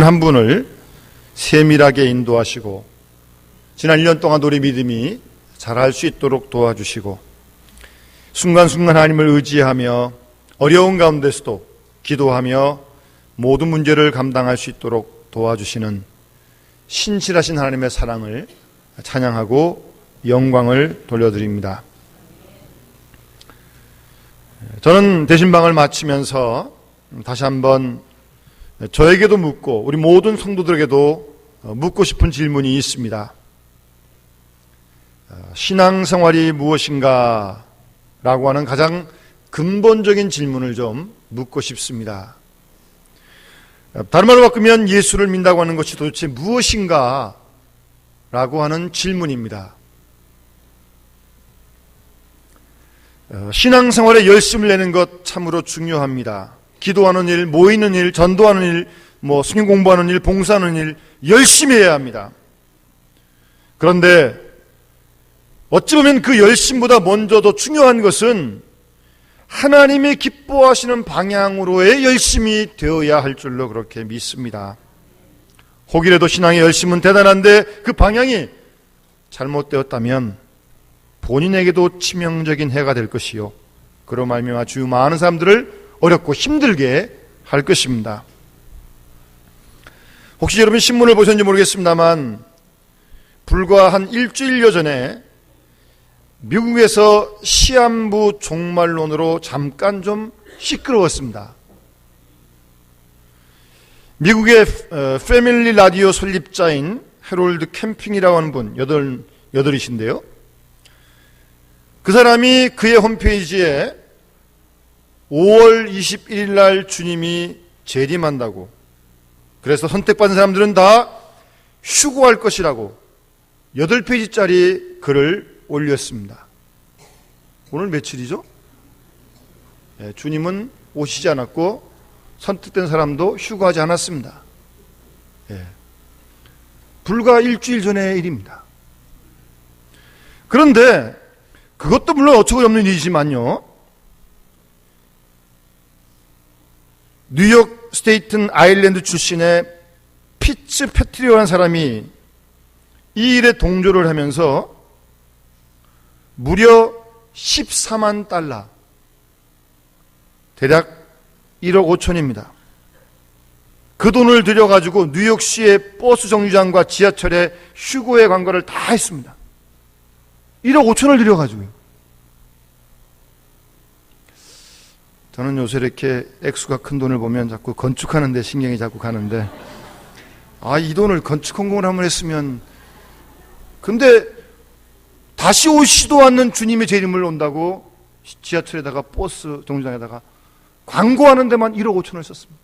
한 분을 세밀하게 인도하시고 지난 1년 동안 우리 믿음이 자랄 수 있도록 도와주시고 순간순간 하나님을 의지하며 어려운 가운데서도 기도하며 모든 문제를 감당할 수 있도록 도와주시는 신실하신 하나님의 사랑을 찬양하고 영광을 돌려드립니다. 저는 대신방을 마치면서 다시 한번 저에게도 묻고 우리 모든 성도들에게도 묻고 싶은 질문이 있습니다. 신앙생활이 무엇인가? 라고 하는 가장 근본적인 질문을 좀 묻고 싶습니다. 다른 말로 바꾸면 예수를 믿는다고 하는 것이 도대체 무엇인가? 라고 하는 질문입니다. 신앙생활에 열심을 내는 것 참으로 중요합니다. 기도하는 일, 모이는 일, 전도하는 일, 성경 공부하는 일, 봉사하는 일 열심히 해야 합니다. 그런데 어찌 보면 그 열심보다 먼저 더 중요한 것은 하나님이 기뻐하시는 방향으로의 열심이 되어야 할 줄로 그렇게 믿습니다. 혹이라도 신앙의 열심은 대단한데 그 방향이 잘못되었다면 본인에게도 치명적인 해가 될 것이요, 그로 말미암아 주위 많은 사람들을 어렵고 힘들게 할 것입니다. 혹시 여러분 신문을 보셨는지 모르겠습니다만 불과 한 일주일여 전에 미국에서 시한부 종말론으로 잠깐 좀 시끄러웠습니다. 미국의 패밀리 라디오 설립자인 해롤드 캠핑이라고 하는 분, 여덟이신데요. 그 사람이 그의 홈페이지에 5월 21일 날 주님이 재림한다고, 그래서 선택받은 사람들은 다 휴고할 것이라고 8페이지짜리 글을 올렸습니다. 오늘 며칠이죠? 주님은 오시지 않았고 선택된 사람도 휴거하지 않았습니다. 불과 일주일 전의 일입니다. 그런데 그것도 물론 어처구니없는 일이지만요, 뉴욕 스테이튼 아일랜드 출신의 피츠 패트리오라는 사람이 이 일에 동조를 하면서 무려 14만 달러, 대략 1억 5천입니다. 그 돈을 들여가지고 뉴욕시의 버스 정류장과 지하철에 휴고의 광고를 다 했습니다. 1억 5천을 들여가지고요. 저는 요새 이렇게 액수가 큰 돈을 보면 자꾸 건축하는 데 신경이 자꾸 가는데, 이 돈을 건축 헌금을 한번 했으면, 근데 다시 오시도 않는 주님의 재림을 온다고 지하철에다가 버스 정류장에다가 광고하는 데만 1억 5천을 썼습니다.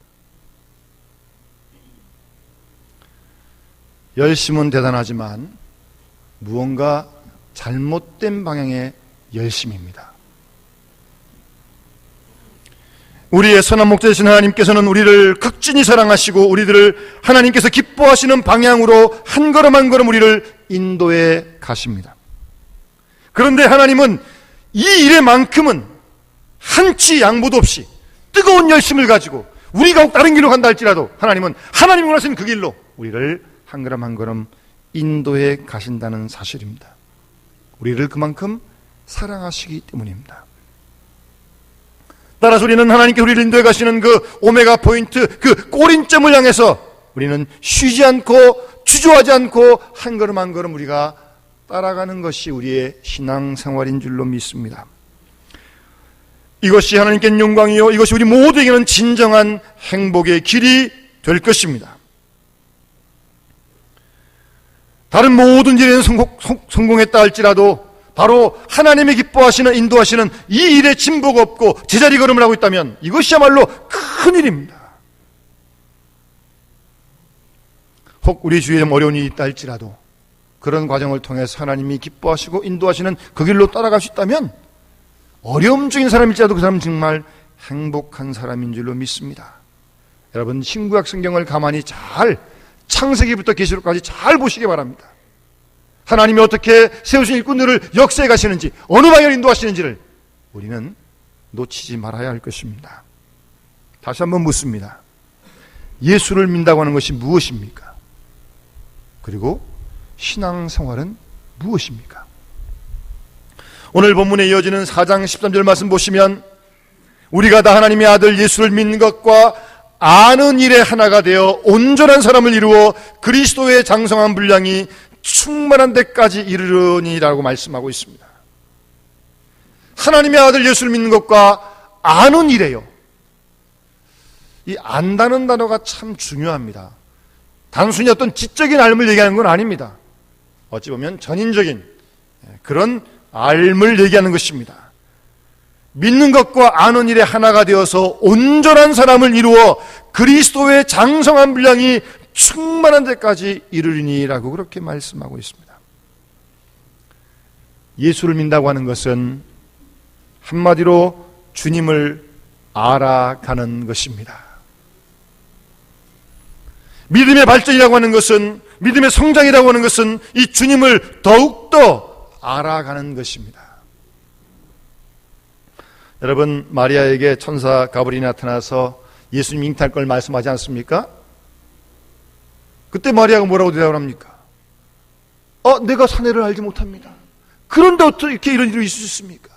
열심은 대단하지만 무언가 잘못된 방향의 열심입니다. 우리의 선한 목자이신 하나님께서는 우리를 극진히 사랑하시고 우리들을 하나님께서 기뻐하시는 방향으로 한 걸음 한 걸음 우리를 인도해 가십니다. 그런데 하나님은 이 일에만큼은 한치 양보도 없이 뜨거운 열심을 가지고 우리가 혹 다른 길로 간다 할지라도 하나님은 하나님이 원하시는 그 길로 우리를 한 걸음 한 걸음 인도해 가신다는 사실입니다. 우리를 그만큼 사랑하시기 때문입니다. 따라서 우리는 하나님께 우리를 인도해 가시는 그 오메가 포인트, 그 꼬린점을 향해서 우리는 쉬지 않고 주저하지 않고 한 걸음 한 걸음 우리가 따라가는 것이 우리의 신앙생활인 줄로 믿습니다. 이것이 하나님께 영광이요, 이것이 우리 모두에게는 진정한 행복의 길이 될 것입니다. 다른 모든 일에는 성공했다 할지라도 바로 하나님이 기뻐하시는, 인도하시는 이 일에 진보가 없고 제자리 걸음을 하고 있다면 이것이야말로 큰일입니다. 혹 우리 주위에 어려운 일이 있다 할지라도 그런 과정을 통해서 하나님이 기뻐하시고 인도하시는 그 길로 따라갈 수 있다면 어려움 중인 사람일지라도 그 사람은 정말 행복한 사람인 줄로 믿습니다. 여러분, 신구약 성경을 가만히 잘 창세기부터 계시록까지 잘 보시기 바랍니다. 하나님이 어떻게 세우신 일꾼들을 역사해 가시는지, 어느 방향으로 인도하시는지를 우리는 놓치지 말아야 할 것입니다. 다시 한번 묻습니다. 예수를 믿는다고 하는 것이 무엇입니까? 그리고 신앙생활은 무엇입니까? 오늘 본문에 이어지는 4장 13절 말씀 보시면 우리가 다 하나님의 아들 예수를 믿는 것과 아는 일에 하나가 되어 온전한 사람을 이루어 그리스도의 장성한 분량이 충만한 데까지 이르르니라고 말씀하고 있습니다. 하나님의 아들 예수를 믿는 것과 아는 일이에요. 이 안다는 단어가 참 중요합니다. 단순히 어떤 지적인 알을 얘기하는 건 아닙니다. 어찌 보면 전인적인 그런 알을 얘기하는 것입니다. 믿는 것과 아는 일에 하나가 되어서 온전한 사람을 이루어 그리스도의 장성한 분량이 충만한 데까지 이르리니라고 그렇게 말씀하고 있습니다. 예수를 믿는다고 하는 것은 한마디로 주님을 알아가는 것입니다. 믿음의 발전이라고 하는 것은, 믿음의 성장이라고 하는 것은 이 주님을 더욱더 알아가는 것입니다. 여러분, 마리아에게 천사 가브리엘이 나타나서 예수님 잉태할 걸 말씀하지 않습니까? 그때 마리아가 뭐라고 대답을 합니까? 내가 사내를 알지 못합니다. 그런데 어떻게 이렇게 이런 일이 있을 수 있습니까?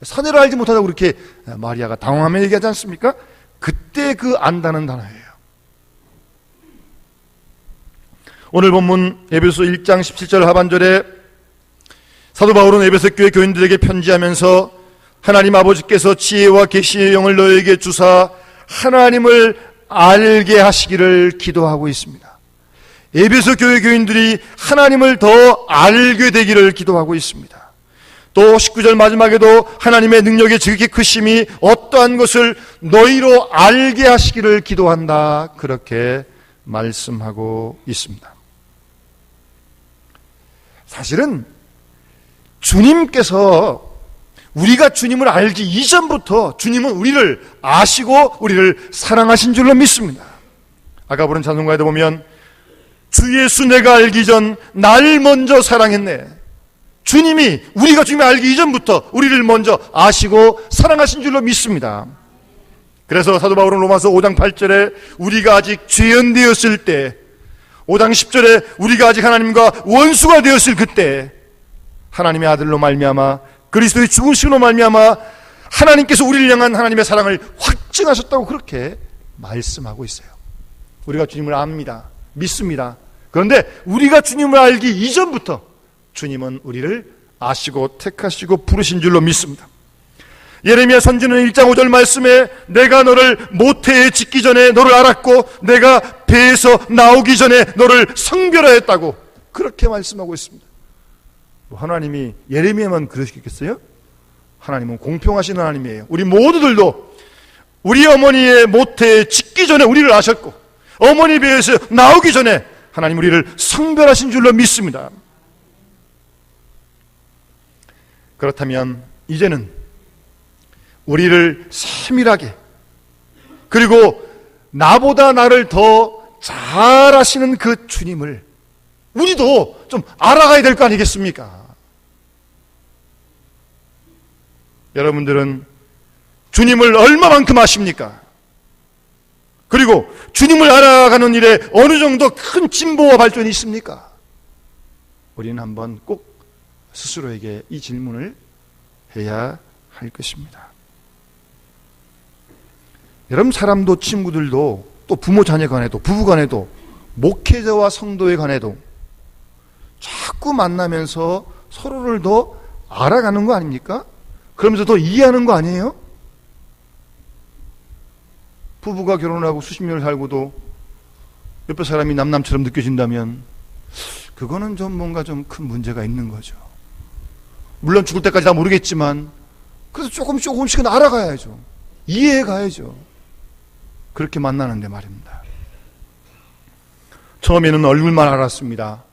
사내를 알지 못하다고 그렇게 마리아가 당황하며 얘기하지 않습니까? 그때 그 안다는 단어예요. 오늘 본문 에베소 1장 17절 하반절에 사도 바울은 에베소 교회 교인들에게 편지하면서 하나님 아버지께서 지혜와 계시의 영을 너에게 주사 하나님을 알게 하시기를 기도하고 있습니다. 에베소 교회 교인들이 하나님을 더 알게 되기를 기도하고 있습니다. 또 19절 마지막에도 하나님의 능력의 지극히 크심이 어떠한 것을 너희로 알게 하시기를 기도한다, 그렇게 말씀하고 있습니다. 사실은 주님께서 우리가 주님을 알기 이전부터 주님은 우리를 아시고 우리를 사랑하신 줄로 믿습니다. 아까 부른 찬송가에도 보면 주 예수 내가 알기 전 날 먼저 사랑했네. 주님이, 우리가 주님을 알기 이전부터 우리를 먼저 아시고 사랑하신 줄로 믿습니다. 그래서 사도 바울은 로마서 5장 8절에 우리가 아직 죄인 되었을 때, 5장 10절에 우리가 아직 하나님과 원수가 되었을 그때 하나님의 아들로 말미암아 그리스도의 죽으심으로 말미암아 하나님께서 우리를 향한 하나님의 사랑을 확증하셨다고 그렇게 말씀하고 있어요. 우리가 주님을 압니다. 믿습니다. 그런데 우리가 주님을 알기 이전부터 주님은 우리를 아시고 택하시고 부르신 줄로 믿습니다. 예레미야 선지는 1장 5절 말씀에 내가 너를 모태에 짓기 전에 너를 알았고 내가 배에서 나오기 전에 너를 성별하였다고 그렇게 말씀하고 있습니다. 하나님이 예레미야만 그러시겠어요? 하나님은 공평하신 하나님이에요. 우리 모두들도 우리 어머니의 모태에 짓기 전에 우리를 아셨고 어머니 배에서 나오기 전에 하나님 우리를 성별하신 줄로 믿습니다. 그렇다면 이제는 우리를 세밀하게, 그리고 나보다 나를 더 잘 아시는 그 주님을 우리도 좀 알아가야 될 거 아니겠습니까? 여러분들은 주님을 얼마만큼 아십니까? 그리고 주님을 알아가는 일에 어느 정도 큰 진보와 발전이 있습니까? 우리는 한번 꼭 스스로에게 이 질문을 해야 할 것입니다. 여러분, 사람도 친구들도 또 부모 자녀 간에도 부부 간에도 목회자와 성도에 관해도 자꾸 만나면서 서로를 더 알아가는 거 아닙니까? 그러면서 더 이해하는 거 아니에요? 부부가 결혼하고 수십 년을 살고도 옆에 사람이 남남처럼 느껴진다면 그거는 좀 뭔가 좀 큰 문제가 있는 거죠. 물론 죽을 때까지 다 모르겠지만 그래서 조금씩은 알아가야죠. 이해해 가야죠. 그렇게 만나는데 말입니다. 처음에는 얼굴만 알았습니다.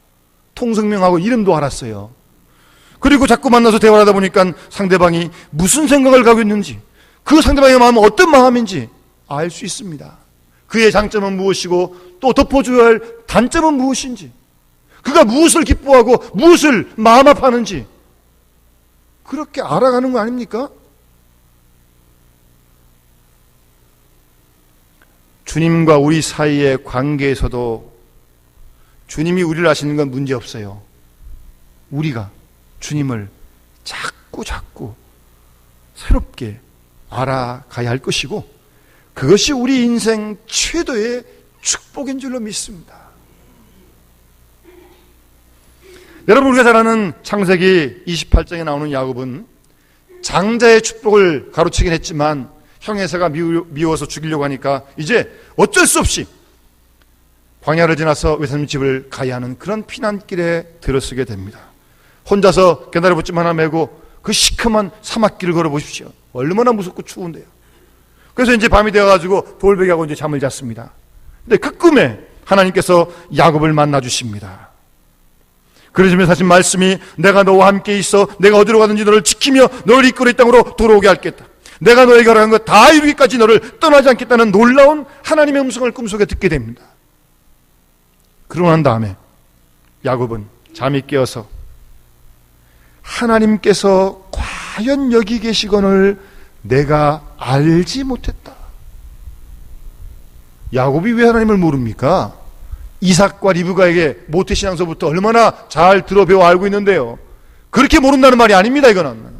통성명하고 이름도 알았어요. 그리고 자꾸 만나서 대화를 하다 보니까 상대방이 무슨 생각을 가지고 있는지, 그 상대방의 마음은 어떤 마음인지 알 수 있습니다. 그의 장점은 무엇이고 또 덮어줘야 할 단점은 무엇인지, 그가 무엇을 기뻐하고 무엇을 마음 아파하는지 그렇게 알아가는 거 아닙니까? 주님과 우리 사이의 관계에서도 주님이 우리를 아시는 건 문제없어요. 우리가 주님을 자꾸 새롭게 알아가야 할 것이고, 그것이 우리 인생 최대의 축복인 줄로 믿습니다. 여러분, 우리가 잘 아는 창세기 28장에 나오는 야곱은 장자의 축복을 가로치긴 했지만 형 에사가 미워서 죽이려고 하니까 이제 어쩔 수 없이 광야를 지나서 외삼촌 집을 가야 하는 그런 피난길에 들어서게 됩니다. 혼자서 개나리 붙임 하나 메고 그 시큼한 사막길을 걸어보십시오. 얼마나 무섭고 추운데요. 그래서 이제 밤이 되어가지고 돌베개하고 이제 잠을 잤습니다. 근데 그 꿈에 하나님께서 야곱을 만나 주십니다. 그러시면서 하신 말씀이, 내가 너와 함께 있어 내가 어디로 가든지 너를 지키며 너를 이끌어 이 땅으로 돌아오게 하겠다. 내가 너에게 하라는 것 다 이루기까지 너를 떠나지 않겠다는 놀라운 하나님의 음성을 꿈속에 듣게 됩니다. 그러고 난 다음에 야곱은 잠이 깨어서 하나님께서 과연 여기 계시거늘 내가 알지 못했다. 야곱이 왜 하나님을 모릅니까? 이삭과 리브가에게 모태신앙서부터 얼마나 잘 들어 배워 알고 있는데요. 그렇게 모른다는 말이 아닙니다. 이거는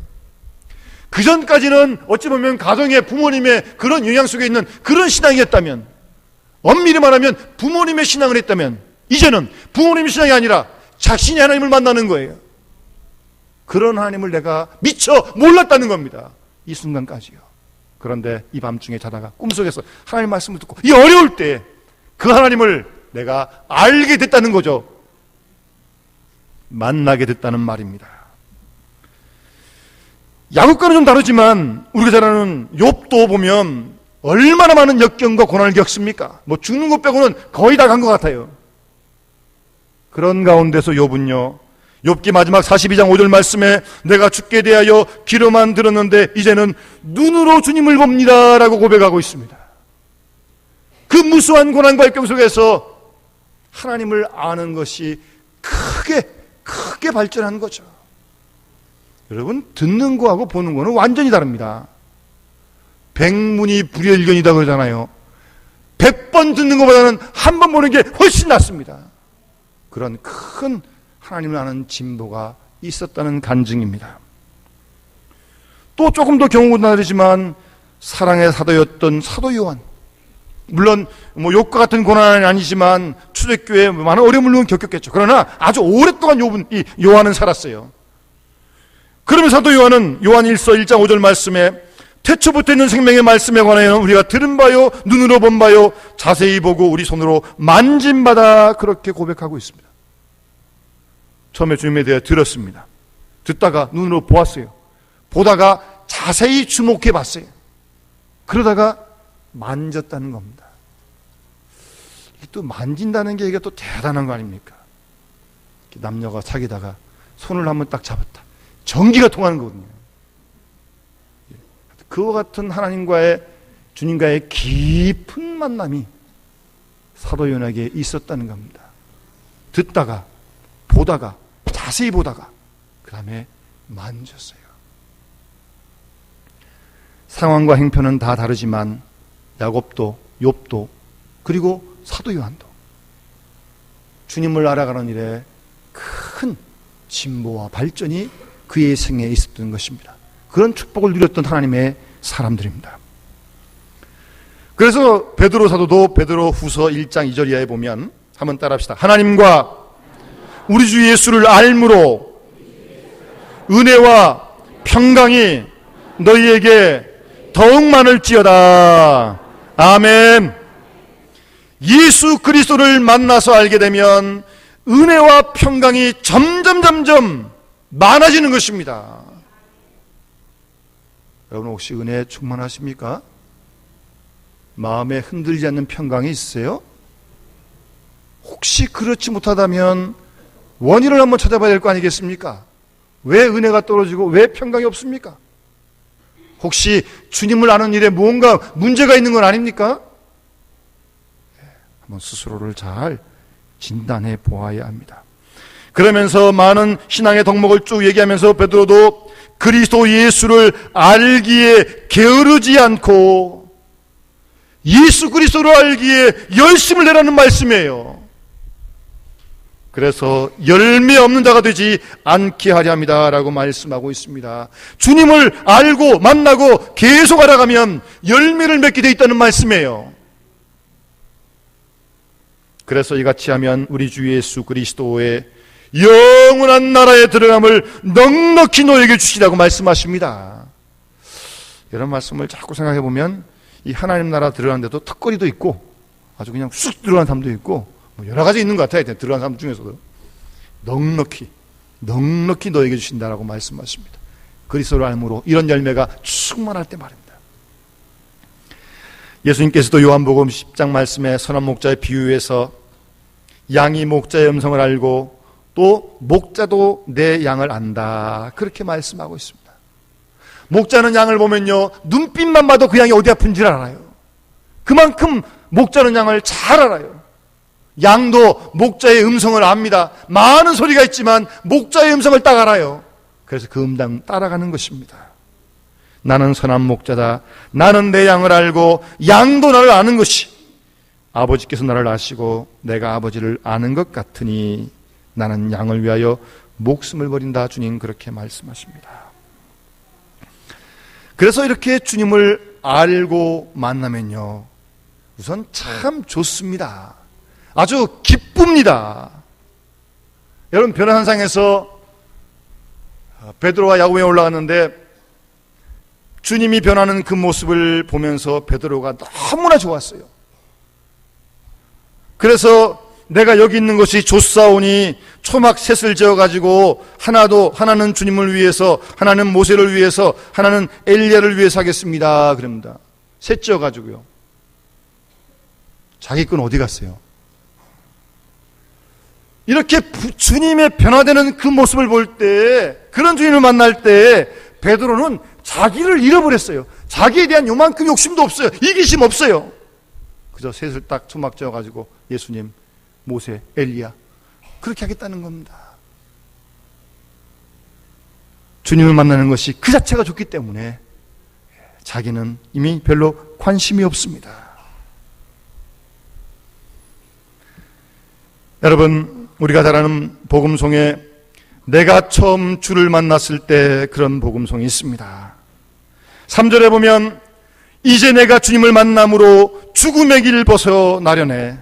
그 전까지는 어찌 보면 가정의 부모님의 그런 영향 속에 있는 그런 신앙이었다면, 엄밀히 말하면 부모님의 신앙을 했다면, 이제는 부모님의 신앙이 아니라 자신이 하나님을 만나는 거예요. 그런 하나님을 내가 미처 몰랐다는 겁니다. 이 순간까지요. 그런데 이 밤중에 자다가 꿈속에서 하나님 말씀을 듣고 이 어려울 때 그 하나님을 내가 알게 됐다는 거죠. 만나게 됐다는 말입니다. 야곱과는 좀 다르지만 우리가 잘 아는 욥도 보면 얼마나 많은 역경과 고난을 겪습니까? 뭐 죽는 것 빼고는 거의 다 간 것 같아요. 그런 가운데서 욥은요, 욥기 마지막 42장 5절 말씀에 내가 죽게 대하여 귀로만 들었는데 이제는 눈으로 주님을 봅니다 라고 고백하고 있습니다. 그 무수한 고난과 역경 속에서 하나님을 아는 것이 크게 발전한 거죠. 여러분, 듣는 거하고 보는 거는 완전히 다릅니다. 백문이 불여일견이다 그러잖아요. 100번 듣는 것보다는 한 번 보는 게 훨씬 낫습니다. 그런 큰 하나님을 아는 진보가 있었다는 간증입니다. 또 조금 더 경우가 다르지만 사랑의 사도였던 사도 요한, 물론 뭐 욥과 같은 고난은 아니지만 초대교회에 많은 어려움을 겪었겠죠. 그러나 아주 오랫동안 요한은 살았어요. 그러면 사도 요한은 요한일서 1장 5절 말씀에 태초부터 있는 생명의 말씀에 관하여는 우리가 들은 바요 눈으로 본 바요 자세히 보고 우리 손으로 만진 바다, 그렇게 고백하고 있습니다. 처음에 주님에 대해 들었습니다. 듣다가 눈으로 보았어요. 보다가 자세히 주목해 봤어요. 그러다가 만졌다는 겁니다. 또 만진다는 게 이게 또 대단한 거 아닙니까? 남녀가 사귀다가 손을 한번 딱 잡았다. 전기가 통하는 거거든요. 그와 같은 하나님과의, 주님과의 깊은 만남이 사도 요한에게 있었다는 겁니다. 듣다가 보다가 자세히 보다가 그 다음에 만졌어요. 상황과 행편은 다 다르지만 야곱도 욥도 그리고 사도 요한도 주님을 알아가는 일에 큰 진보와 발전이 그의 생애에 있었던 것입니다. 그런 축복을 누렸던 하나님의 사람들입니다. 그래서 베드로 사도도 베드로 후서 1장 2절 이하에 보면 한번 따라합시다. 하나님과 우리 주 예수를 알므로 은혜와 평강이 너희에게 더욱 많을지어다. 아멘. 예수 그리스도를 만나서 알게 되면 은혜와 평강이 점점 많아지는 것입니다. 여러분, 혹시 은혜에 충만하십니까? 마음에 흔들리지 않는 평강이 있으세요? 혹시 그렇지 못하다면 원인을 한번 찾아봐야 될 거 아니겠습니까? 왜 은혜가 떨어지고 왜 평강이 없습니까? 혹시 주님을 아는 일에 무언가 문제가 있는 건 아닙니까? 한번 스스로를 잘 진단해 보아야 합니다. 그러면서 많은 신앙의 덕목을 쭉 얘기하면서 베드로도 그리스도 예수를 알기에 게으르지 않고 예수 그리스도를 알기에 열심을 내라는 말씀이에요. 그래서 열매 없는 자가 되지 않게 하려 합니다 라고 말씀하고 있습니다. 주님을 알고 만나고 계속 알아가면 열매를 맺게 돼 있다는 말씀이에요. 그래서 이같이 하면 우리 주 예수 그리스도의 영원한 나라에 들어감을 넉넉히 너에게 주시라고 말씀하십니다. 이런 말씀을 자꾸 생각해 보면 이 하나님 나라 들어가는데도 턱걸이도 있고 아주 그냥 쑥 들어간 사람도 있고 뭐 여러 가지 있는 것 같아요. 들어간 사람 중에서도 넉넉히 너에게 주신다라고 말씀하십니다. 그리스도를 알므로 이런 열매가 충만할 때 말입니다. 예수님께서도 요한복음 10장 말씀에 선한 목자의 비유에서 양이 목자의 음성을 알고 또 목자도 내 양을 안다 그렇게 말씀하고 있습니다. 목자는 양을 보면요 눈빛만 봐도 그 양이 어디 아픈지를 알아요. 그만큼 목자는 양을 잘 알아요. 양도 목자의 음성을 압니다. 많은 소리가 있지만 목자의 음성을 딱 알아요. 그래서 그 음당 따라가는 것입니다. 나는 선한 목자다. 나는 내 양을 알고 양도 나를 아는 것이 아버지께서 나를 아시고 내가 아버지를 아는 것 같으니 나는 양을 위하여 목숨을 버린다. 주님 그렇게 말씀하십니다. 그래서 이렇게 주님을 알고 만나면요 우선 참 좋습니다. 아주 기쁩니다. 여러분 변화산상에서 베드로와 야고보에 올라갔는데 주님이 변하는 그 모습을 보면서 베드로가 너무나 좋았어요. 그래서 내가 여기 있는 것이 좋사오니 초막 셋을 지어가지고 하나는 주님을 위해서, 하나는 모세를 위해서, 하나는 엘리야를 위해서 하겠습니다. 그럽니다. 셋 지어가지고요. 자기 건 어디 갔어요? 이렇게 주님의 변화되는 그 모습을 볼 때, 그런 주님을 만날 때 베드로는 자기를 잃어버렸어요. 자기에 대한 요만큼 욕심도 없어요. 이기심 없어요. 그저 셋을 딱 초막 지어가지고 예수님, 모세, 엘리야 그렇게 하겠다는 겁니다. 주님을 만나는 것이 그 자체가 좋기 때문에 자기는 이미 별로 관심이 없습니다. 여러분 우리가 잘 아는 복음송에 내가 처음 주를 만났을 때 그런 복음송이 있습니다. 3절에 보면 이제 내가 주님을 만남으로 죽음의 길 벗어나려네.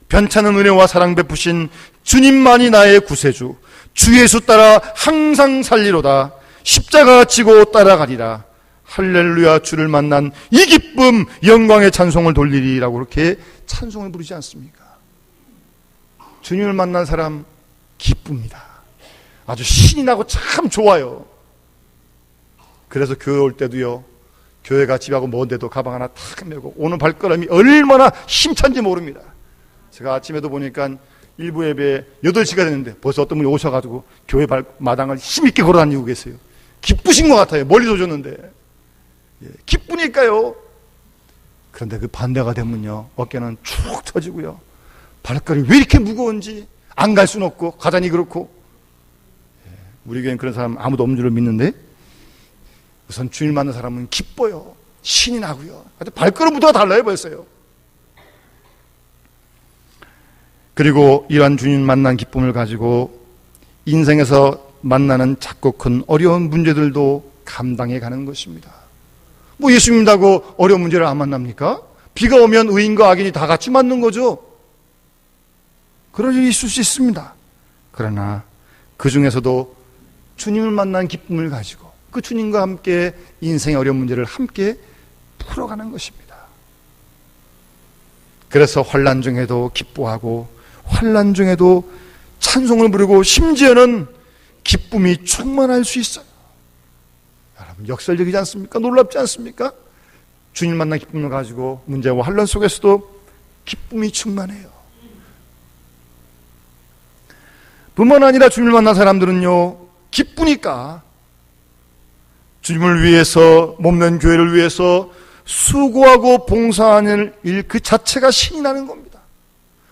변찮은 은혜와 사랑 베푸신 주님만이 나의 구세주. 주 예수 따라 항상 살리로다. 십자가 지고 따라가리라. 할렐루야 주를 만난 이 기쁨 영광의 찬송을 돌리리라고 그렇게 찬송을 부르지 않습니까? 주님을 만난 사람 기쁩니다. 아주 신이 나고 참 좋아요. 그래서 교회 올 때도요 교회가 집하고 먼데도 가방 하나 탁 메고 오는 발걸음이 얼마나 힘찬지 모릅니다. 제가 아침에도 보니까 일부 예배 8시가 됐는데 벌써 어떤 분이 오셔가지고 교회 마당을 힘있게 걸어다니고 계세요. 기쁘신 것 같아요. 멀리서 오셨는데. 기쁘니까요. 그런데 그 반대가 되면요 어깨는 축 처지고요 발걸음이 왜 이렇게 무거운지 안 갈 수는 없고 가자니 그렇고. 우리 교회는 그런 사람 아무도 없는 줄을 믿는데 우선 주일 만난 사람은 기뻐요. 신이 나고요. 발걸음부터가 달라요 벌써요. 그리고 이러한 주님 만난 기쁨을 가지고 인생에서 만나는 작고 큰 어려운 문제들도 감당해 가는 것입니다. 뭐 예수 믿는다고 어려운 문제를 안 만납니까? 비가 오면 의인과 악인이 다 같이 맞는 거죠. 그런 일이 있을 수 있습니다. 그러나 그 중에서도 주님을 만난 기쁨을 가지고 그 주님과 함께 인생의 어려운 문제를 함께 풀어가는 것입니다. 그래서 환난 중에도 기뻐하고 환난 중에도 찬송을 부르고 심지어는 기쁨이 충만할 수 있어요. 여러분 역설적이지 않습니까? 놀랍지 않습니까? 주님 만난 기쁨을 가지고 문제와 환난 속에서도 기쁨이 충만해요. 뿐만 아니라 주님을 만난 사람들은요 기쁘니까 주님을 위해서 몸된 교회를 위해서 수고하고 봉사하는 일 그 자체가 신이 나는 겁니다.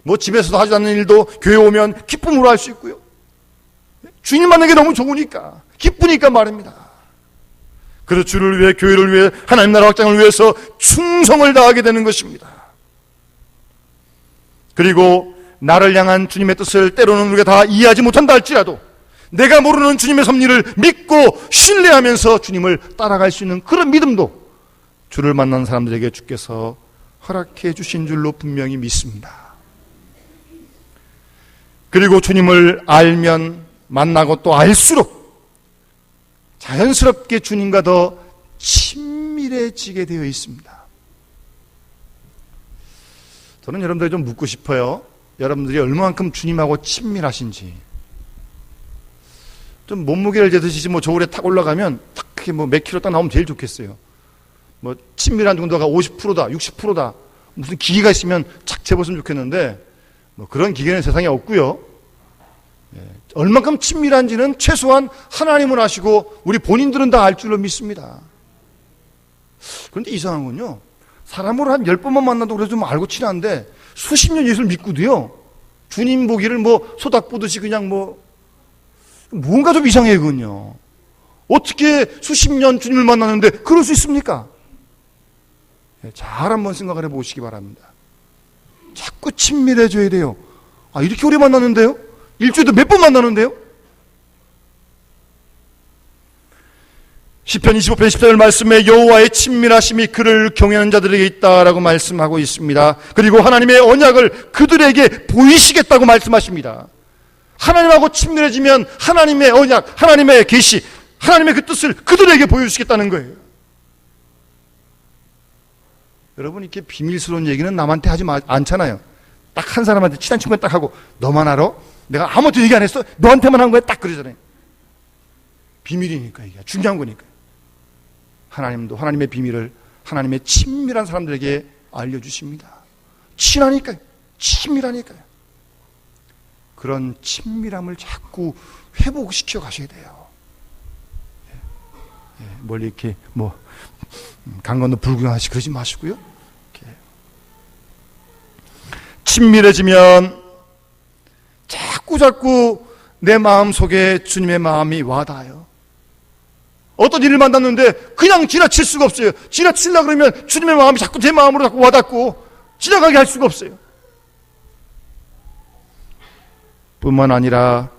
뭐 집에서도 하지 않는 일도 교회 오면 기쁨으로 할 수 있고요. 주님 만나는 게 너무 좋으니까 기쁘니까 말입니다. 그래서 주를 위해, 교회를 위해, 하나님 나라 확장을 위해서 충성을 다하게 되는 것입니다. 그리고 나를 향한 주님의 뜻을 때로는 우리가 다 이해하지 못한다 할지라도 내가 모르는 주님의 섭리를 믿고 신뢰하면서 주님을 따라갈 수 있는 그런 믿음도 주를 만난 사람들에게 주께서 허락해 주신 줄로 분명히 믿습니다. 그리고 주님을 알면 만나고 또 알수록 자연스럽게 주님과 더 친밀해지게 되어 있습니다. 저는 여러분들이 좀 묻고 싶어요. 여러분들이 얼마만큼 주님하고 친밀하신지. 좀 몸무게를 재듯이 뭐 저울에 탁 올라가면 탁 그게 뭐 몇 킬로 딱 나오면 제일 좋겠어요. 뭐 친밀한 정도가 50%다, 60%다. 무슨 기계가 있으면 착 재봤으면 좋겠는데 뭐 그런 기계는 세상에 없고요. 얼만큼 친밀한지는 최소한 하나님은 아시고 우리 본인들은 다 알 줄로 믿습니다. 그런데 이상한 건요, 사람으로 한 10번만 만나도 그래도 좀 알고 친한데 수십 년 예수를 믿고도요, 주님 보기를 뭐 소닥 보듯이 그냥 뭐 뭔가 좀 이상해요. 그건요, 어떻게 수십 년 주님을 만나는데 그럴 수 있습니까? 잘 한번 생각을 해보시기 바랍니다. 자꾸 친밀해져야 돼요. 아, 이렇게 오래 만났는데요? 일주일에 몇 번 만나는데요? 시편 25편 14절 말씀에 여호와의 친밀하심이 그를 경외하는 자들에게 있다라고 말씀하고 있습니다. 그리고 하나님의 언약을 그들에게 보이시겠다고 말씀하십니다. 하나님하고 친밀해지면 하나님의 언약, 하나님의 계시, 하나님의 그 뜻을 그들에게 보여주시겠다는 거예요. 여러분, 이렇게 비밀스러운 얘기는 남한테 하지 않잖아요. 딱 한 사람한테, 친한 친구한테 딱 하고, 너만 알아? 내가 아무것도 얘기 안 했어? 너한테만 한 거야? 딱 그러잖아요. 비밀이니까, 이게 중요한 거니까. 하나님도 하나님의 비밀을 하나님의 친밀한 사람들에게 알려주십니다. 친하니까요. 친밀하니까요. 그런 친밀함을 자꾸 회복시켜 가셔야 돼요. 멀리 이렇게 뭐 강 건너 불구경하시 그러지 마시고요. 이렇게. 친밀해지면 자꾸 내 마음 속에 주님의 마음이 와닿아요. 어떤 일을 만났는데 그냥 지나칠 수가 없어요. 지나치려고 그러면 주님의 마음이 자꾸 제 마음으로 자꾸 와닿고 지나가게 할 수가 없어요. 뿐만 아니라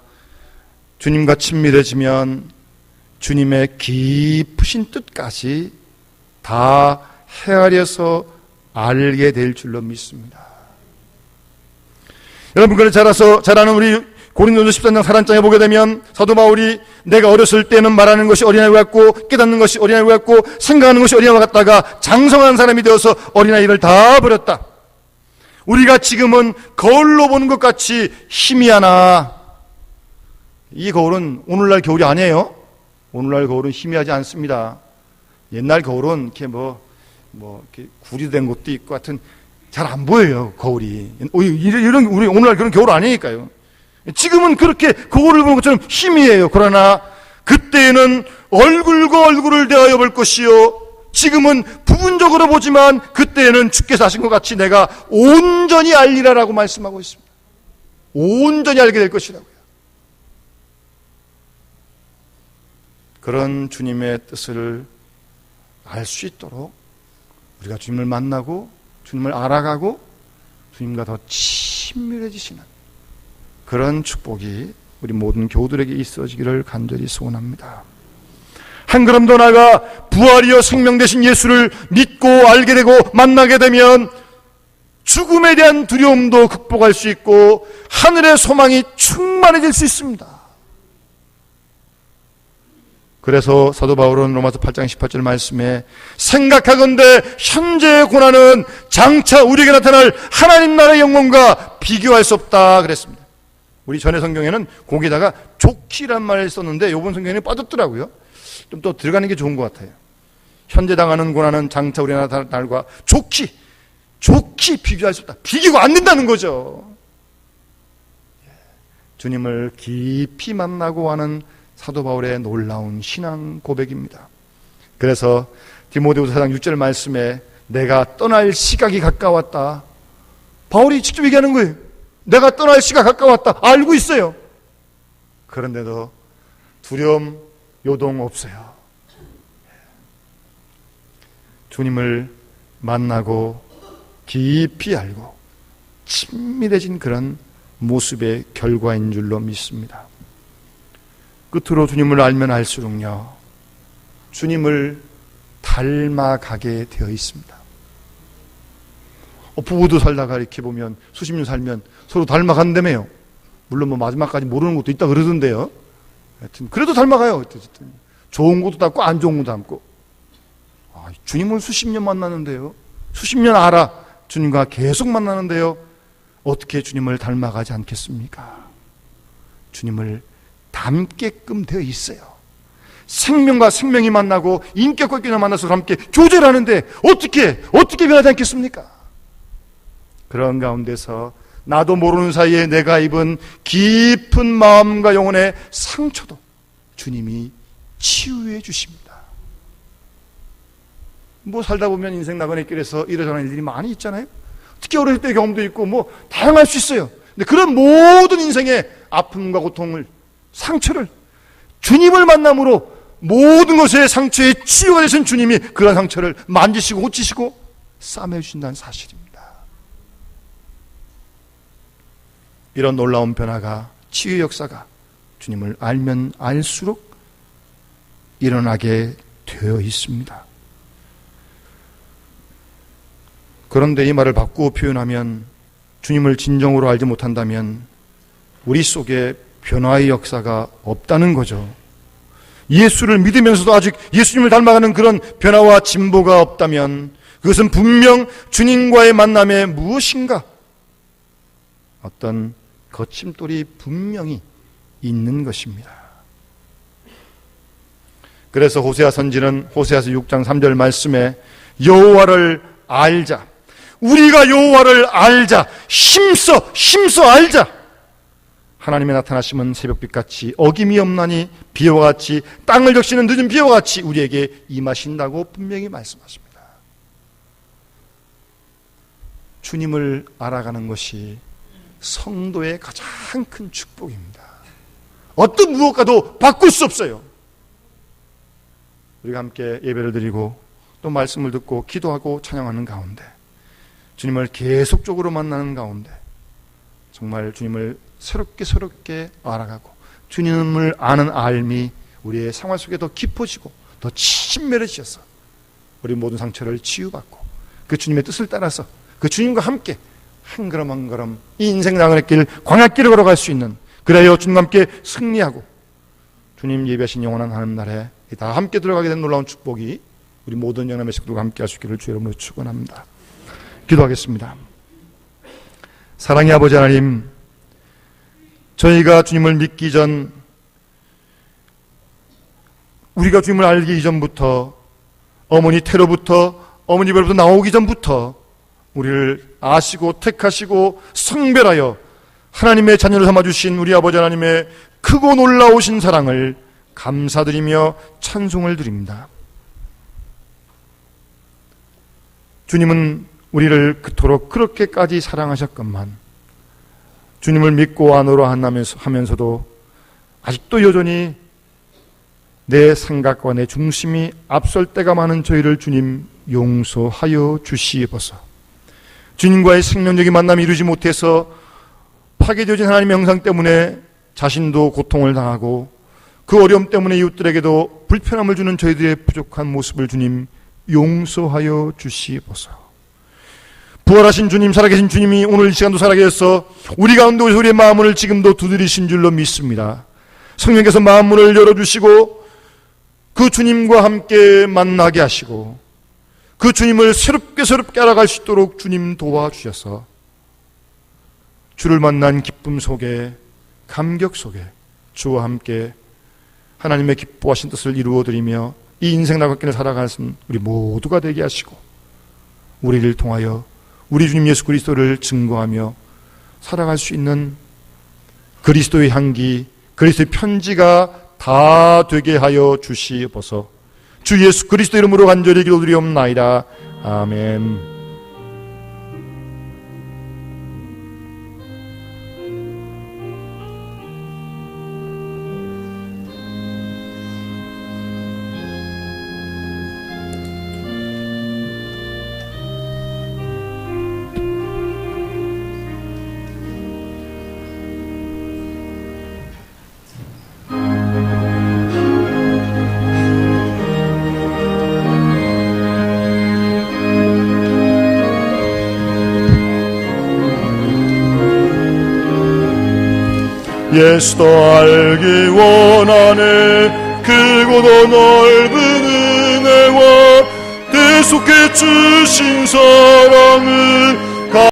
주님과 친밀해지면 주님의 깊으신 뜻까지 다 헤아려서 알게 될 줄로 믿습니다. 여러분, 그걸 자라는 우리 고린도전서 13장 4장에 보게 되면 사도 바울이 내가 어렸을 때는 말하는 것이 어린아이 같고 깨닫는 것이 어린아이 같고 생각하는 것이 어린아이 같다가 장성한 사람이 되어서 어린아이를 다 버렸다. 우리가 지금은 거울로 보는 것 같이 희미하나, 이 거울은 오늘날 겨울이 아니에요. 오늘날 거울은 희미하지 않습니다. 옛날 거울은 이렇게 이렇게 구리된 것도 있고 하여튼 잘 안 보여요, 거울이. 이런 우리 오늘날 그런 겨울 아니니까요. 지금은 그렇게 거울을 보는 것처럼 희미해요. 그러나 그때에는 얼굴과 얼굴을 대하여 볼 것이요, 지금은 부분적으로 보지만 그때에는 주께서 하신 것 같이 내가 온전히 알리라라고 말씀하고 있습니다. 온전히 알게 될 것이라고요. 그런 주님의 뜻을 알 수 있도록 우리가 주님을 만나고 주님을 알아가고 주님과 더 친밀해지시는 그런 축복이 우리 모든 교우들에게 있어지기를 간절히 소원합니다. 한 걸음 더 나아가 부활이여 생명 되신 예수를 믿고 알게 되고 만나게 되면 죽음에 대한 두려움도 극복할 수 있고 하늘의 소망이 충만해질 수 있습니다. 그래서 사도 바울은 로마서 8장 18절 말씀에 생각하건대 현재의 고난은 장차 우리에게 나타날 하나님 나라의 영광과 비교할 수 없다 그랬습니다. 우리 전에 성경에는 거기다가 좋기란 말을 썼는데 이번 성경에는 빠졌더라고요. 좀 더 들어가는 게 좋은 것 같아요. 현재 당하는 고난은 장차 우리의 날과 좋기 비교할 수 없다. 비교가 안 된다는 거죠. 주님을 깊이 만나고 하는 사도 바울의 놀라운 신앙 고백입니다. 그래서 디모데후서 4장 6절 말씀에 내가 떠날 시각이 가까웠다. 바울이 직접 얘기하는 거예요. 내가 떠날 시각 가까웠다. 알고 있어요. 그런데도 두려움, 요동 없어요. 주님을 만나고 깊이 알고 친밀해진 그런 모습의 결과인 줄로 믿습니다. 끝으로 주님을 알면 알수록요, 주님을 닮아가게 되어 있습니다. 부부도 살다가 이렇게 보면 수십 년 살면 서로 닮아간다며요. 물론 뭐 마지막까지 모르는 것도 있다 그러던데요. 하여튼 그래도 닮아가요. 좋은 것도 닮고 안 좋은 것도 닮고. 주님을 수십 년 만나는데요, 수십 년 알아 주님과 계속 만나는데요, 어떻게 주님을 닮아가지 않겠습니까? 주님을 닮게끔 되어 있어요. 생명과 생명이 만나고 인격과 인격이 만나서 함께 교제하는데 어떻게 변하지 않겠습니까? 그런 가운데서 나도 모르는 사이에 내가 입은 깊은 마음과 영혼의 상처도 주님이 치유해 주십니다. 뭐 살다 보면 인생 나그네 길에서 이러저러한 일들이 많이 있잖아요. 특히 어릴 때 경험도 있고 뭐 다양할 수 있어요. 근데 그런 모든 인생의 아픔과 고통을, 상처를 주님을 만남으로 모든 것의 상처에 치유가 되신 주님이 그런 상처를 만지시고 고치시고 싸매어 주신다는 사실입니다. 이런 놀라운 변화가, 치유의 역사가 주님을 알면 알수록 일어나게 되어 있습니다. 그런데 이 말을 바꾸어 표현하면, 주님을 진정으로 알지 못한다면 우리 속에 변화의 역사가 없다는 거죠. 예수를 믿으면서도 아직 예수님을 닮아가는 그런 변화와 진보가 없다면 그것은 분명 주님과의 만남에 무엇인가 어떤 거침돌이 분명히 있는 것입니다. 그래서 호세아 선지는 호세아서 6장 3절 말씀에 여호와를 알자, 우리가 여호와를 알자, 힘써 알자. 하나님의 나타나심은 새벽빛같이 어김이 없나니 비와 같이 땅을 적시는 늦은 비와 같이 우리에게 임하신다고 분명히 말씀하십니다. 주님을 알아가는 것이 성도의 가장 큰 축복입니다. 어떤 무엇과도 바꿀 수 없어요. 우리가 함께 예배를 드리고 또 말씀을 듣고 기도하고 찬양하는 가운데, 주님을 계속적으로 만나는 가운데 정말 주님을 새롭게 알아가고 주님을 아는 알미 우리의 생활 속에 더 깊어지고 더 친밀해지셔서 우리 모든 상처를 치유받고 그 주님의 뜻을 따라서 그 주님과 함께 한 걸음 한 걸음 이 인생 나그네 길, 광야길을 걸어갈 수 있는, 그래야 주님과 함께 승리하고 주님 예배하신 영원한 하나님 나라에 다 함께 들어가게 된 놀라운 축복이 우리 모든 영남의 식구들과 함께 할 수 있기를 주의 이름으로 축원합니다. 기도하겠습니다. 사랑의 아버지 하나님, 저희가 주님을 믿기 전, 우리가 주님을 알기 이전부터, 어머니 태로부터, 어머니 배로부터 나오기 전부터 우리를 아시고 택하시고 성별하여 하나님의 자녀를 삼아주신 우리 아버지 하나님의 크고 놀라우신 사랑을 감사드리며 찬송을 드립니다. 주님은 우리를 그토록 그렇게까지 사랑하셨건만 주님을 믿고 안으로 하면서도 아직도 여전히 내 생각과 내 중심이 앞설 때가 많은 저희를 주님 용서하여 주시옵소서. 주님과의 생명적인 만남이 이루지 못해서 파괴되어진 하나님의 형상 때문에 자신도 고통을 당하고 그 어려움 때문에 이웃들에게도 불편함을 주는 저희들의 부족한 모습을 주님 용서하여 주시옵소서. 부활하신 주님, 살아계신 주님이 오늘 이 시간도 살아계셔서 우리 가운데 우리의 마음을 지금도 두드리신 줄로 믿습니다. 성령께서 마음문을 열어주시고 그 주님과 함께 만나게 하시고 그 주님을 새롭게 알아갈 수 있도록 주님 도와주셔서 주를 만난 기쁨 속에, 감격 속에 주와 함께 하나님의 기뻐하신 뜻을 이루어드리며 이 인생 나그네를 살아가는 우리 모두가 되게 하시고 우리를 통하여 우리 주님 예수 그리스도를 증거하며 살아갈 수 있는 그리스도의 향기, 그리스도의 편지가 다 되게 하여 주시옵소서. 주 예수 그리스도 이름으로 간절히 기도드리옵나이다. 아멘. 예수 더 알기 원하네. 크고도 넓은 은혜와 대속해 주신 사랑을